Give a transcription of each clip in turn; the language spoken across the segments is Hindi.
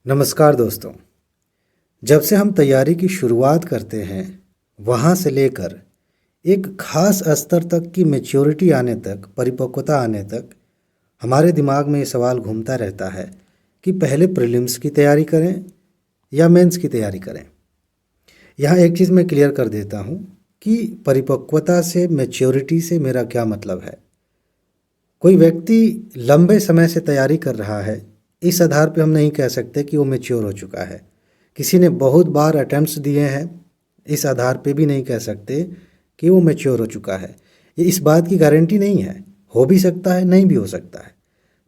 नमस्कार दोस्तों। जब से हम तैयारी की शुरुआत करते हैं वहाँ से लेकर एक खास स्तर तक की मैच्योरिटी आने तक, परिपक्वता आने तक, हमारे दिमाग में ये सवाल घूमता रहता है कि पहले प्रीलिम्स की तैयारी करें या मेंस की तैयारी करें। यहाँ एक चीज़ मैं क्लियर कर देता हूँ कि परिपक्वता से, मैच्योरिटी से मेरा क्या मतलब है। कोई व्यक्ति लंबे समय से तैयारी कर रहा है, इस आधार पे हम नहीं कह सकते कि वो मैच्योर हो चुका है। किसी ने बहुत बार अटेम्प्ट्स दिए हैं, इस आधार पे भी नहीं कह सकते कि वो मैच्योर हो चुका है। ये इस बात की गारंटी नहीं है, हो भी सकता है, नहीं भी हो सकता है।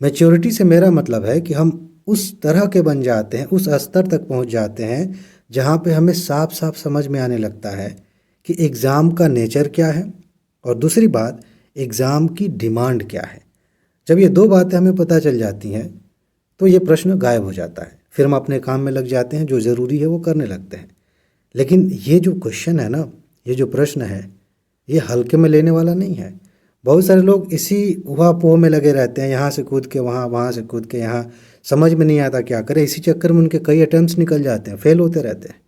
मैच्योरिटी से मेरा मतलब है कि हम उस तरह के बन जाते हैं, उस स्तर तक पहुंच जाते हैं जहां पे हमें साफ साफ समझ में आने लगता है कि एग्ज़ाम का नेचर क्या है और दूसरी बात, एग्ज़ाम की डिमांड क्या है। जब ये दो बातें हमें पता चल जाती हैं तो ये प्रश्न गायब हो जाता है, फिर हम अपने काम में लग जाते हैं, जो ज़रूरी है वो करने लगते हैं। लेकिन ये जो क्वेश्चन है ना, ये जो प्रश्न है, ये हल्के में लेने वाला नहीं है। बहुत सारे लोग इसी उहापोह में लगे रहते हैं, यहाँ से कूद के वहाँ, वहाँ से कूद के यहाँ, समझ में नहीं आता क्या करें। इसी चक्कर में उनके कई अटेम्प्ट्स निकल जाते हैं, फेल होते रहते हैं।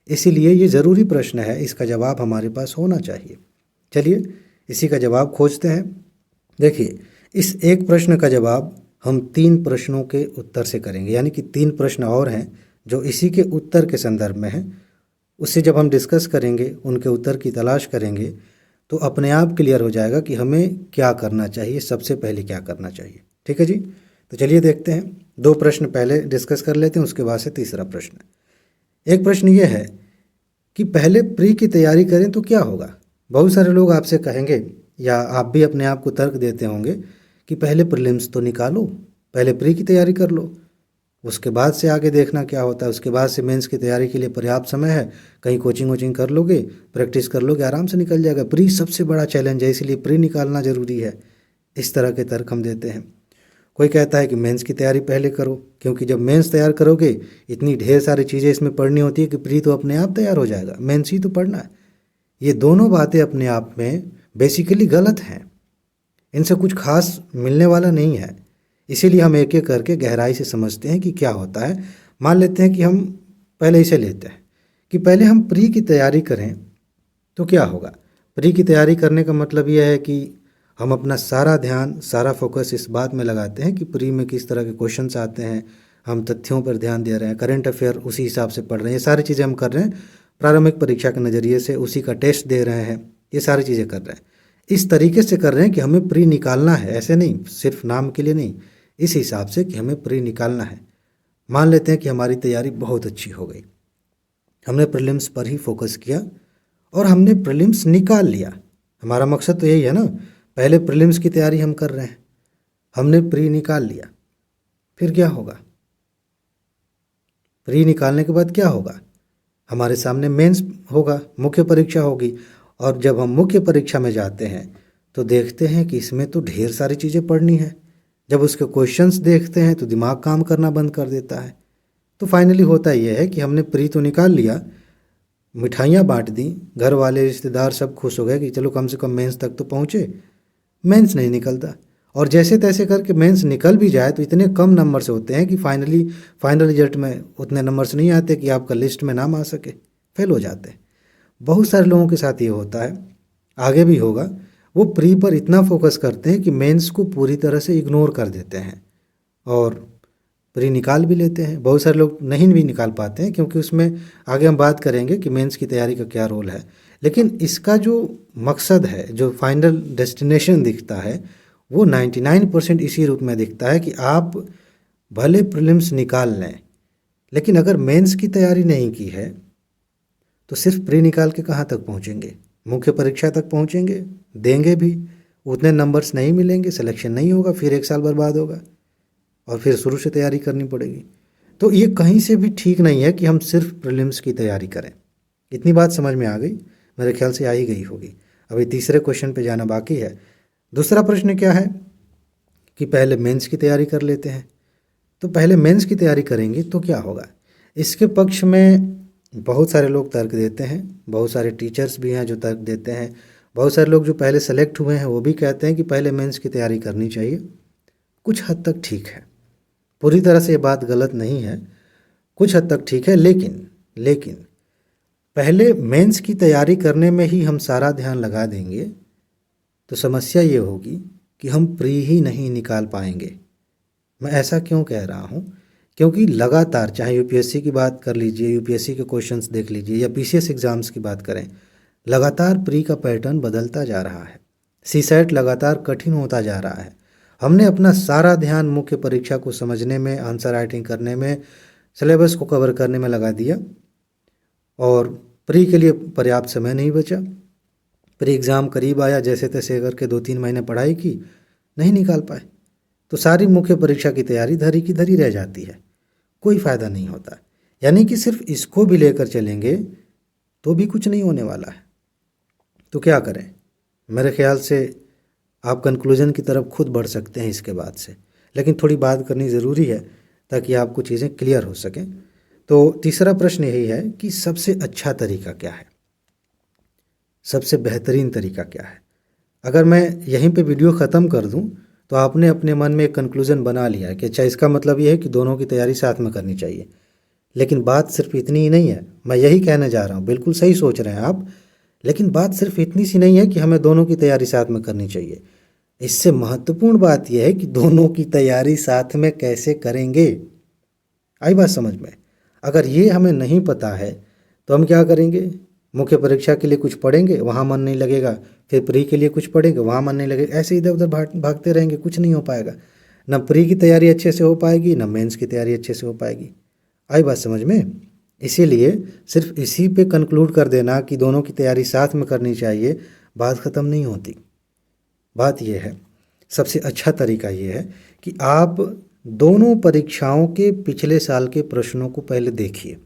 इसीलिए ये ज़रूरी प्रश्न है, इसका जवाब हमारे पास होना चाहिए। चलिए इसी का जवाब खोजते हैं। देखिए, इस एक प्रश्न का जवाब हम 3 प्रश्नों के उत्तर से करेंगे, यानी कि 3 प्रश्न और हैं जो इसी के उत्तर के संदर्भ में हैं। उससे जब हम डिस्कस करेंगे, उनके उत्तर की तलाश करेंगे, तो अपने आप क्लियर हो जाएगा कि हमें क्या करना चाहिए, सबसे पहले क्या करना चाहिए। ठीक है जी, तो चलिए देखते हैं। 2 प्रश्न पहले डिस्कस कर लेते हैं, उसके बाद से तीसरा प्रश्न। एक प्रश्न ये है कि पहले प्री की तैयारी करें तो क्या होगा। बहुत सारे लोग आपसे कहेंगे, या आप भी अपने आप को तर्क देते होंगे कि पहले प्रीलिम्स तो निकालो, पहले प्री की तैयारी कर लो, उसके बाद से आगे देखना क्या होता है, उसके बाद से मेंस की तैयारी के लिए पर्याप्त समय है, कहीं कोचिंग वोचिंग कर लोगे, प्रैक्टिस कर लोगे, आराम से निकल जाएगा। प्री सबसे बड़ा चैलेंज है, इसलिए प्री निकालना ज़रूरी है। इस तरह के तर्क हम देते हैं। कोई कहता है कि मेंस की तैयारी पहले करो, क्योंकि जब मेंस तैयार करोगे इतनी ढेर सारी चीज़ें इसमें पढ़नी होती है कि प्री तो अपने आप तैयार हो जाएगा, मेंस ही तो पढ़ना है। ये दोनों बातें अपने आप में बेसिकली गलत हैं, इनसे कुछ खास मिलने वाला नहीं है। इसीलिए हम एक एक करके गहराई से समझते हैं कि क्या होता है। मान लेते हैं कि हम पहले इसे लेते हैं कि पहले हम प्री की तैयारी करें तो क्या होगा। प्री की तैयारी करने का मतलब यह है कि हम अपना सारा ध्यान, सारा फोकस इस बात में लगाते हैं कि प्री में किस तरह के क्वेश्चंस आते हैं, हम तथ्यों पर ध्यान दे रहे हैं, करंट अफेयर उसी हिसाब से पढ़ रहे हैं, ये सारी चीज़ें हम कर रहे हैं। प्रारंभिक परीक्षा के नज़रिए से उसी का टेस्ट दे रहे हैं, ये सारी चीज़ें कर रहे हैं। इस तरीके से कर रहे हैं कि हमें प्री निकालना है, ऐसे नहीं सिर्फ नाम के लिए नहीं, इस हिसाब से कि हमें प्री निकालना है। मान लेते हैं कि हमारी तैयारी बहुत अच्छी हो गई, हमने प्रीलिम्स पर ही फोकस किया और हमने प्रीलिम्स निकाल लिया। हमारा मकसद तो यही है ना, पहले प्रीलिम्स की तैयारी हम कर रहे हैं, हमने प्री निकाल लिया, फिर क्या होगा। प्री निकालने के बाद क्या होगा, हमारे सामने मेंस होगा, मुख्य परीक्षा होगी। और जब हम मुख्य परीक्षा में जाते हैं तो देखते हैं कि इसमें तो ढेर सारी चीज़ें पढ़नी है। जब उसके क्वेश्चंस देखते हैं तो दिमाग काम करना बंद कर देता है। तो फाइनली होता यह है कि हमने प्री तो निकाल लिया, मिठाइयाँ बांट दी, घर वाले रिश्तेदार सब खुश हो गए कि चलो कम से कम मेंस तक तो पहुँचे। मेंस नहीं निकलता, और जैसे तैसे करके मेंस निकल भी जाए तो इतने कम नंबर से होते हैं कि फाइनल रिजल्ट में उतने नंबर्स नहीं आते कि आपका लिस्ट में नाम आ सके, फेल हो जाते हैं। बहुत सारे लोगों के साथ ये होता है, आगे भी होगा। वो प्री पर इतना फोकस करते हैं कि मेंस को पूरी तरह से इग्नोर कर देते हैं और प्री निकाल भी लेते हैं। बहुत सारे लोग नहीं भी निकाल पाते हैं, क्योंकि उसमें आगे हम बात करेंगे कि मेंस की तैयारी का क्या रोल है। लेकिन इसका जो मकसद है, जो फाइनल डेस्टिनेशन दिखता है, वो 99% इसी रूप में दिखता है कि आप भले प्रीलिम्स निकाल लें, लेकिन अगर मेंस की तैयारी नहीं की है तो सिर्फ प्री निकाल के कहाँ तक पहुँचेंगे, मुख्य परीक्षा तक पहुँचेंगे, देंगे भी, उतने नंबर्स नहीं मिलेंगे, सिलेक्शन नहीं होगा, फिर 1 साल बर्बाद होगा और फिर शुरू से तैयारी करनी पड़ेगी। तो ये कहीं से भी ठीक नहीं है कि हम सिर्फ प्रीलिम्स की तैयारी करें। इतनी बात समझ में आ गई, मेरे ख्याल से आ ही गई होगी। अभी तीसरे क्वेश्चन पे जाना बाकी है। दूसरा प्रश्न क्या है कि पहले मेंस की तैयारी कर लेते हैं। तो पहले मेंस की तैयारी करेंगे तो क्या होगा। इसके पक्ष में बहुत सारे लोग तर्क देते हैं, बहुत सारे टीचर्स भी हैं जो तर्क देते हैं, बहुत सारे लोग जो पहले सेलेक्ट हुए हैं वो भी कहते हैं कि पहले मेंस की तैयारी करनी चाहिए। कुछ हद तक ठीक है, पूरी तरह से ये बात गलत नहीं है। कुछ हद तक ठीक है, लेकिन पहले मेंस की तैयारी करने में ही हम सारा ध्यान लगा देंगे तो समस्या ये होगी कि हम प्री ही नहीं निकाल पाएंगे। मैं ऐसा क्यों कह रहा हूँ? क्योंकि लगातार, चाहे यूपीएससी की बात कर लीजिए, यूपीएससी के क्वेश्चंस देख लीजिए, या पीसीएस एग्ज़ाम्स की बात करें, लगातार प्री का पैटर्न बदलता जा रहा है। सीसेट लगातार कठिन होता जा रहा है। हमने अपना सारा ध्यान मुख्य परीक्षा को समझने में, आंसर राइटिंग करने में, सिलेबस को कवर करने में लगा दिया और प्री के लिए पर्याप्त समय नहीं बचा। प्री एग्ज़ाम करीब आया, जैसे तैसे करके 2-3 महीने पढ़ाई की, नहीं निकाल पाए, तो सारी मुख्य परीक्षा की तैयारी धरी की धरी रह जाती है, कोई फ़ायदा नहीं होता। यानी कि सिर्फ इसको भी लेकर चलेंगे तो भी कुछ नहीं होने वाला है। तो क्या करें? मेरे ख्याल से आप कंक्लूजन की तरफ खुद बढ़ सकते हैं इसके बाद से, लेकिन थोड़ी बात करनी ज़रूरी है ताकि आपको चीज़ें क्लियर हो सकें। तो तीसरा प्रश्न यही है कि सबसे अच्छा तरीका क्या है, सबसे बेहतरीन तरीका क्या है? अगर मैं यहीं पे वीडियो ख़त्म कर दूं तो आपने अपने मन में एक कंक्लूजन बना लिया है कि अच्छा, इसका मतलब ये है कि दोनों की तैयारी साथ में करनी चाहिए। लेकिन बात सिर्फ इतनी ही नहीं है, मैं यही कहने जा रहा हूँ, बिल्कुल सही सोच रहे हैं आप, लेकिन बात सिर्फ इतनी सी नहीं है कि हमें दोनों की तैयारी साथ में करनी चाहिए। इससे महत्वपूर्ण बात यह है कि दोनों की तैयारी साथ में कैसे करेंगे। आई बात समझ में? अगर ये हमें नहीं पता है तो हम क्या करेंगे? मुख्य परीक्षा के लिए कुछ पढ़ेंगे, वहाँ मन नहीं लगेगा, फिर प्री के लिए कुछ पढ़ेंगे, वहाँ मन नहीं लगेगा, ऐसे इधर उधर भागते रहेंगे, कुछ नहीं हो पाएगा। न प्री की तैयारी अच्छे से हो पाएगी, न मेंस की तैयारी अच्छे से हो पाएगी। आई बात समझ में? इसीलिए सिर्फ इसी पे कंक्लूड कर देना कि दोनों की तैयारी साथ में करनी चाहिए, बात ख़त्म नहीं होती। बात यह है, सबसे अच्छा तरीका ये है कि आप दोनों परीक्षाओं के पिछले साल के प्रश्नों को पहले देखिए।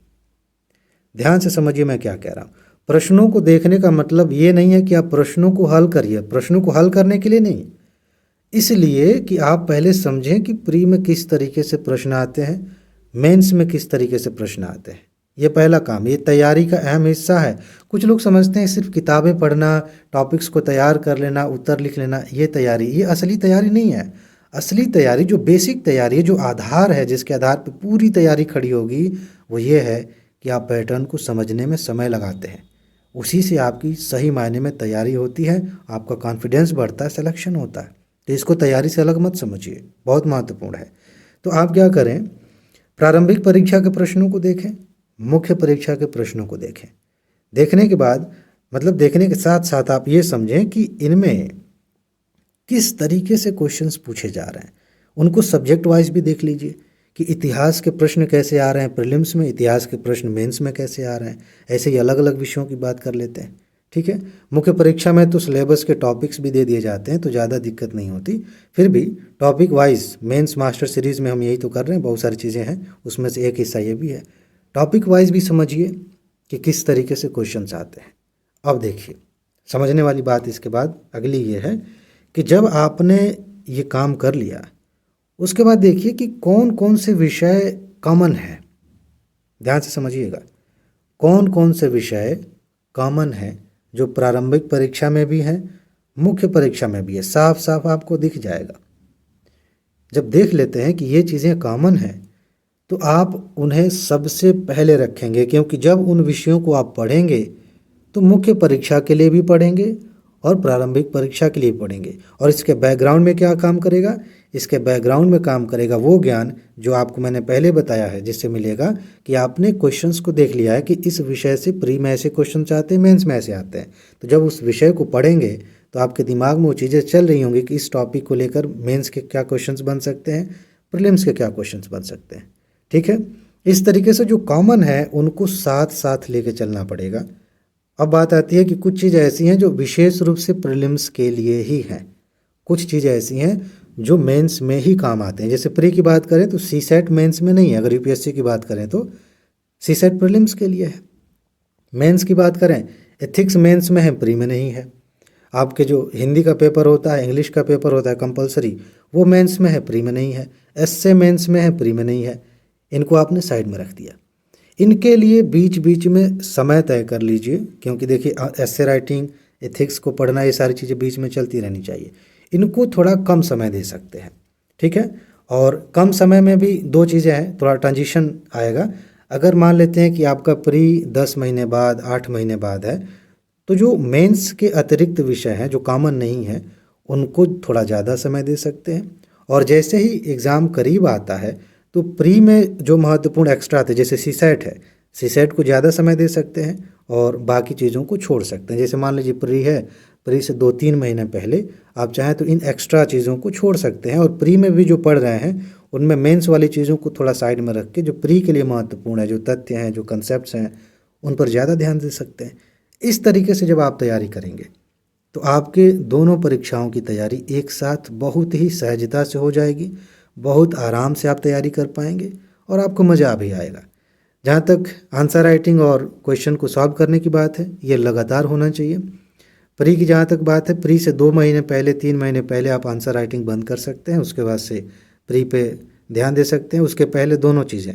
ध्यान से समझिए मैं क्या कह रहा हूँ। प्रश्नों को देखने का मतलब ये नहीं है कि आप प्रश्नों को हल करिए, प्रश्नों को हल करने के लिए नहीं, इसलिए कि आप पहले समझें कि प्री में किस तरीके से प्रश्न आते हैं, मेंस में किस तरीके से प्रश्न आते हैं। ये पहला काम, ये तैयारी का अहम हिस्सा है। कुछ लोग समझते हैं सिर्फ किताबें पढ़ना, टॉपिक्स को तैयार कर लेना, उत्तर लिख लेना, ये तैयारी, ये असली तैयारी नहीं है। असली तैयारी, जो बेसिक तैयारी है, जो आधार है, जिसके आधार पर पूरी तैयारी खड़ी होगी, वो ये है कि आप पैटर्न को समझने में समय लगाते हैं। उसी से आपकी सही मायने में तैयारी होती है, आपका कॉन्फिडेंस बढ़ता है, सिलेक्शन होता है। तो इसको तैयारी से अलग मत समझिए, बहुत महत्वपूर्ण है। तो आप क्या करें? प्रारंभिक परीक्षा के प्रश्नों को देखें, मुख्य परीक्षा के प्रश्नों को देखें। देखने के बाद, मतलब देखने के साथ साथ आप ये समझें कि इनमें किस तरीके से क्वेश्चंस पूछे जा रहे हैं। उनको सब्जेक्ट वाइज भी देख लीजिए कि इतिहास के प्रश्न कैसे आ रहे हैं प्रीलिम्स में, इतिहास के प्रश्न मेंस में कैसे आ रहे हैं। ऐसे ही अलग अलग विषयों की बात कर लेते हैं, ठीक है। मुख्य परीक्षा में तो सिलेबस के टॉपिक्स भी दे दिए जाते हैं, तो ज़्यादा दिक्कत नहीं होती। फिर भी topic wise mains master series में हम यही तो कर रहे हैं, बहुत सारी चीज़ें हैं, उसमें से एक हिस्सा ये भी है। टॉपिक वाइज भी समझिए कि किस तरीके से क्वेश्चंस आते हैं। अब देखिए, समझने वाली बात इसके बाद अगली ये है कि जब आपने ये काम कर लिया, उसके बाद देखिए कि कौन कौन से विषय कॉमन है। ध्यान से समझिएगा, कौन कौन से विषय कॉमन है जो प्रारंभिक परीक्षा में भी हैं, मुख्य परीक्षा में भी है। साफ साफ आपको दिख जाएगा। जब देख लेते हैं कि ये चीज़ें कॉमन हैं तो आप उन्हें सबसे पहले रखेंगे, क्योंकि जब उन विषयों को आप पढ़ेंगे तो मुख्य परीक्षा के लिए भी पढ़ेंगे और प्रारंभिक परीक्षा के लिए पढ़ेंगे। और इसके बैकग्राउंड में क्या काम करेगा? इसके बैकग्राउंड में काम करेगा वो ज्ञान जो आपको मैंने पहले बताया है, जिससे मिलेगा कि आपने क्वेश्चंस को देख लिया है कि इस विषय से प्री में ऐसे क्वेश्चंस आते हैं, मेंस में ऐसे आते हैं। तो जब उस विषय को पढ़ेंगे तो आपके दिमाग में वो चीज़ें चल रही होंगी कि इस टॉपिक को लेकर मेंस के क्या क्वेश्चंस बन सकते हैं, प्रीलिम्स के क्या क्वेश्चंस बन सकते हैं, ठीक है। इस तरीके से जो कॉमन है उनको साथ साथ लेके चलना पड़ेगा। अब बात आती है कि कुछ चीज़ें ऐसी हैं जो विशेष रूप से प्रीलिम्स के लिए ही हैं, कुछ चीज़ें ऐसी हैं जो मेंस में ही काम आते हैं। जैसे प्री की बात करें तो सीसेट मेंस में नहीं है, अगर यूपीएससी की बात करें तो सीसेट प्रीलिम्स के लिए है। मेंस की बात करें, एथिक्स मेंस में है, प्री में नहीं है। आपके जो हिंदी का पेपर होता है, इंग्लिश का पेपर होता है कंपलसरी, वो मेंस में है, प्री में नहीं है। एसए मेंस में है, प्री में नहीं है। इनको आपने साइड में रख दिया। इनके लिए बीच बीच में समय तय कर लीजिए, क्योंकि देखिए एसे राइटिंग, एथिक्स को पढ़ना, ये सारी चीज़ें बीच में चलती रहनी चाहिए। इनको थोड़ा कम समय दे सकते हैं, ठीक है। और कम समय में भी दो चीज़ें हैं, थोड़ा ट्रांजिशन आएगा। अगर मान लेते हैं कि आपका प्री 10 महीने बाद 8 महीने बाद है, तो जो मेंस के अतिरिक्त विषय हैं जो कॉमन नहीं है उनको थोड़ा ज़्यादा समय दे सकते हैं। और जैसे ही एग्ज़ाम करीब आता है तो प्री में जो महत्वपूर्ण एक्स्ट्रा आते हैं जैसे सीसेट है, सीसेट को ज़्यादा समय दे सकते हैं और बाकी चीज़ों को छोड़ सकते हैं। जैसे मान लीजिए प्री है, प्री से 2-3 महीने पहले आप चाहें तो इन एक्स्ट्रा चीज़ों को छोड़ सकते हैं और प्री में भी जो पढ़ रहे हैं उनमें मेंस वाली चीज़ों को थोड़ा साइड में रख के जो प्री के लिए महत्वपूर्ण है, जो तथ्य हैं, जो कंसेप्ट्स हैं, उन पर ज़्यादा ध्यान दे सकते हैं। इस तरीके से जब आप तैयारी करेंगे तो आपके दोनों परीक्षाओं की तैयारी एक साथ बहुत ही सहजता से हो जाएगी, बहुत आराम से आप तैयारी कर पाएंगे और आपको मज़ा भी आएगा। जहाँ तक आंसर राइटिंग और क्वेश्चन को सॉल्व करने की बात है, ये लगातार होना चाहिए। प्री की जहाँ तक बात है, प्री से 2 महीने पहले 3 महीने पहले आप आंसर राइटिंग बंद कर सकते हैं, उसके बाद से प्री पे ध्यान दे सकते हैं। उसके पहले दोनों चीज़ें,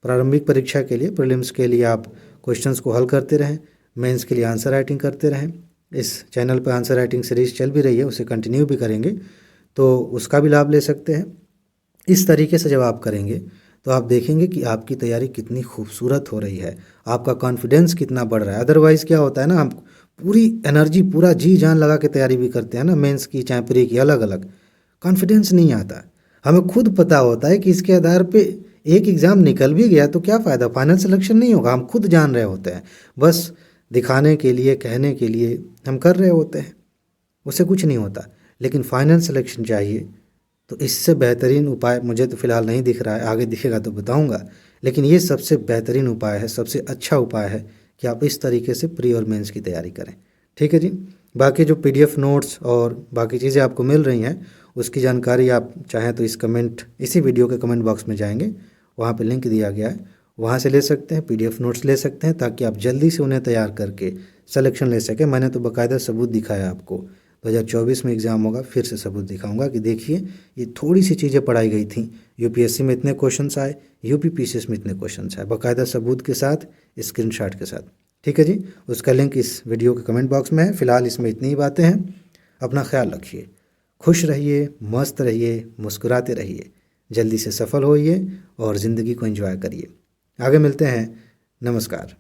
प्रारंभिक परीक्षा के लिए, प्रीलिम्स के लिए आप क्वेश्चंस को हल करते रहें, मेंस के लिए आंसर राइटिंग करते रहें। इस चैनल पर आंसर राइटिंग सीरीज़ चल भी रही है, उसे कंटिन्यू भी करेंगे तो उसका भी लाभ ले सकते हैं। इस तरीके से जब आप करेंगे तो आप देखेंगे कि आपकी तैयारी कितनी खूबसूरत हो रही है, आपका कॉन्फिडेंस कितना बढ़ रहा है। अदरवाइज़ क्या होता है ना, हम पूरी एनर्जी, पूरा जी जान लगा के तैयारी भी करते हैं ना, मेंस की चाहे प्री की, अलग अलग, कॉन्फिडेंस नहीं आता। हमें खुद पता होता है कि इसके आधार पे एक एग्ज़ाम निकल भी गया तो क्या फ़ायदा, फाइनल सिलेक्शन नहीं होगा। हम खुद जान रहे होते हैं, बस दिखाने के लिए, कहने के लिए हम कर रहे होते हैं, उससे कुछ नहीं होता। लेकिन फाइनल सिलेक्शन चाहिए तो इससे बेहतरीन उपाय मुझे तो फ़िलहाल नहीं दिख रहा है, आगे दिखेगा तो बताऊंगा। लेकिन ये सबसे बेहतरीन उपाय है, सबसे अच्छा उपाय है कि आप इस तरीके से प्री और मेंस की तैयारी करें। ठीक है जी। बाकी जो PDF नोट्स और बाकी चीज़ें आपको मिल रही हैं उसकी जानकारी आप चाहें तो इसी वीडियो के कमेंट बॉक्स में जाएंगे, वहाँ पे लिंक दिया गया है, वहाँ से ले सकते हैं, PDF नोट्स ले सकते हैं ताकि आप जल्दी से उन्हें तैयार करके सिलेक्शन ले सकें। मैंने तो बाकायदा सबूत दिखाया आपको, 2024 में एग्ज़ाम होगा फिर से सबूत दिखाऊंगा कि देखिए ये थोड़ी सी चीज़ें पढ़ाई गई थी, UPSC में इतने क्वेश्चंस आए, UPPCS में इतने क्वेश्चंस आए, बाकायदा सबूत के साथ, स्क्रीनशॉट के साथ। ठीक है जी, उसका लिंक इस वीडियो के कमेंट बॉक्स में है। फ़िलहाल इसमें इतनी ही बातें हैं। अपना ख्याल रखिए, खुश रहिए, मस्त रहिए, मुस्कुराते रहिए, जल्दी से सफल होइए और ज़िंदगी को एंजॉय करिए। आगे मिलते हैं। नमस्कार।